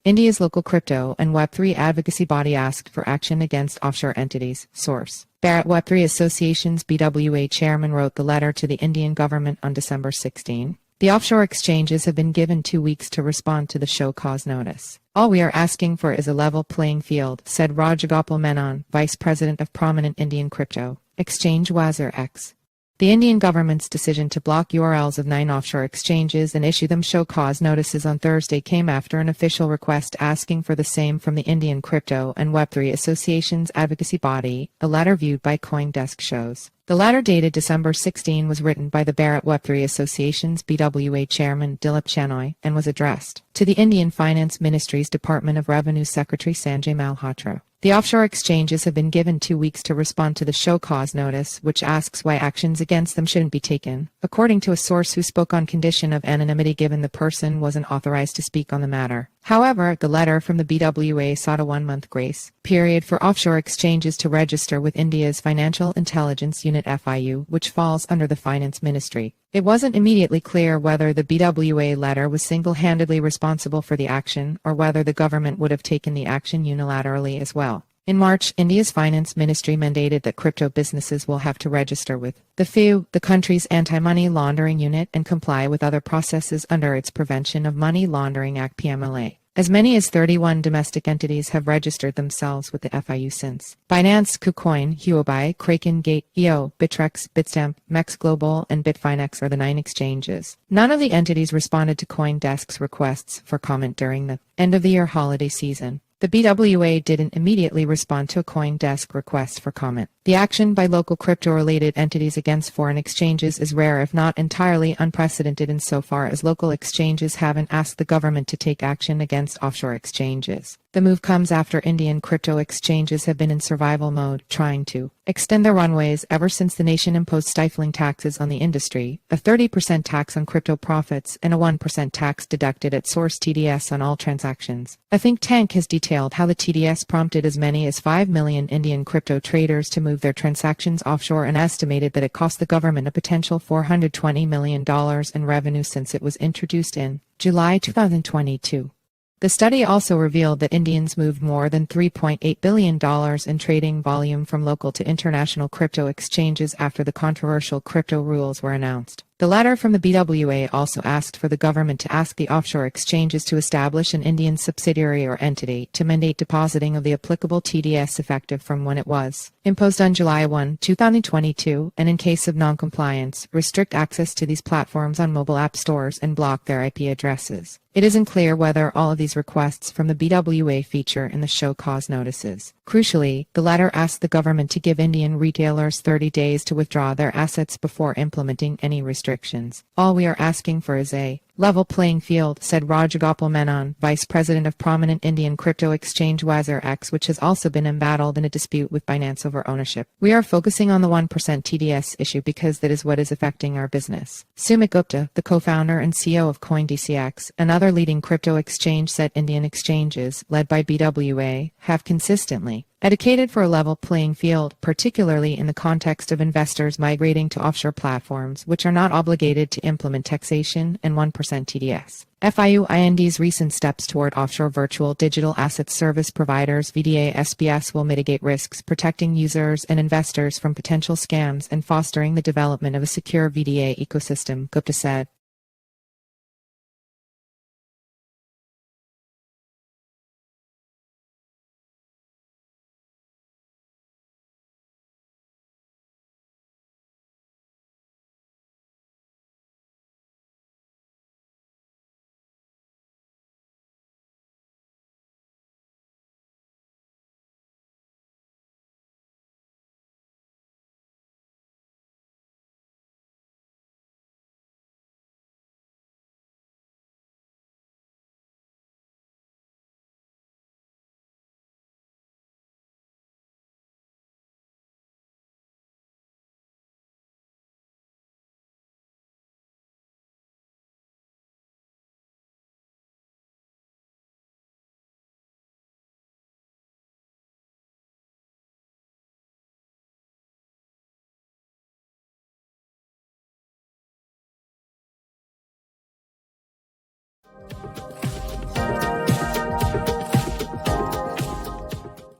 India's local crypto and Web3 advocacy body asked for action against offshore entities. Source: Bharat Web3 Association's BWA chairman wrote the letter to the Indian government on December 16. The offshore exchanges have been given 2 weeks to respond to the show cause notice. All we are asking for is a level playing field, said Rajagopal Menon, vice president of prominent Indian crypto exchange WazirX. The Indian government's decision to block URLs of 9 offshore exchanges and issue them show cause notices on Thursday came after an official request asking for the same from the Indian Crypto and Web3 Association's advocacy body, a letter viewed by CoinDesk shows. The letter dated December 16 was written by the Bharat Web3 Association's BWA chairman Dilip Chenoy and was addressed to the Indian Finance Ministry's Department of Revenue Secretary Sanjay Malhotra. The offshore exchanges have been given 2 weeks to respond to the show cause notice, which asks why actions against them shouldn't be taken, according to a source who spoke on condition of anonymity given the person wasn't authorized to speak on the matter. However, the letter from the BWA sought a 1-month grace period for offshore exchanges to register with India's Financial Intelligence Unit FIU, which falls under the Finance Ministry. It wasn't immediately clear whether the BWA letter was single-handedly responsible for the action or whether the government would have taken the action unilaterally as well. In March, India's Finance Ministry mandated that crypto businesses will have to register with the FIU, the country's anti-money laundering unit, and comply with other processes under its Prevention of Money Laundering Act (PMLA). As many as 31 domestic entities have registered themselves with the FIU since. Binance, KuCoin, huobi, Kraken Gate, EO, Bittrex, Bitstamp, Mex Global, and Bitfinex are the 9 exchanges. None of the entities responded to CoinDesk's requests for comment during the end-of-the-year holiday season. The BWA didn't immediately respond to a CoinDesk request for comment. The action by local crypto-related entities against foreign exchanges is rare, if not entirely unprecedented, insofar as local exchanges haven't asked the government to take action against offshore exchanges. The move comes after Indian crypto exchanges have been in survival mode, trying to extend their runways ever since the nation imposed stifling taxes on the industry, a 30% tax on crypto profits and a 1% tax deducted at source TDS on all transactions. A think tank has detailed how the TDS prompted as many as 5 million Indian crypto traders to move their transactions offshore and estimated that it cost the government a potential $420 million in revenue since it was introduced in July 2022. The study also revealed that Indians moved more than $3.8 billion in trading volume from local to international crypto exchanges after the controversial crypto rules were announced. The letter from the BWA also asked for the government to ask the offshore exchanges to establish an Indian subsidiary or entity to mandate depositing of the applicable TDS effective from when it was imposed on July 1, 2022, and in case of non-compliance, restrict access to these platforms on mobile app stores and block their IP addresses. It isn't clear whether all of these requests from the BWA feature in the show cause notices. Crucially, the letter asked the government to give Indian retailers 30 days to withdraw their assets before implementing any restrictions. All we are asking for is a level playing field, said Rajagopal Menon, vice president of prominent Indian crypto exchange WazirX, which has also been embattled in a dispute with Binance over ownership. We are focusing on the 1% TDS issue because that is what is affecting our business. Sumit Gupta, the co-founder and CEO of CoinDesk, another leading crypto exchange, said Indian exchanges, led by BWA, have consistently advocated for a level playing field, particularly in the context of investors migrating to offshore platforms, which are not obligated to implement taxation and 1% TDS. FIU IND's recent steps toward offshore virtual digital asset service providers (VDA SBS) will mitigate risks, protecting users and investors from potential scams and fostering the development of a secure VDA ecosystem, Gupta said.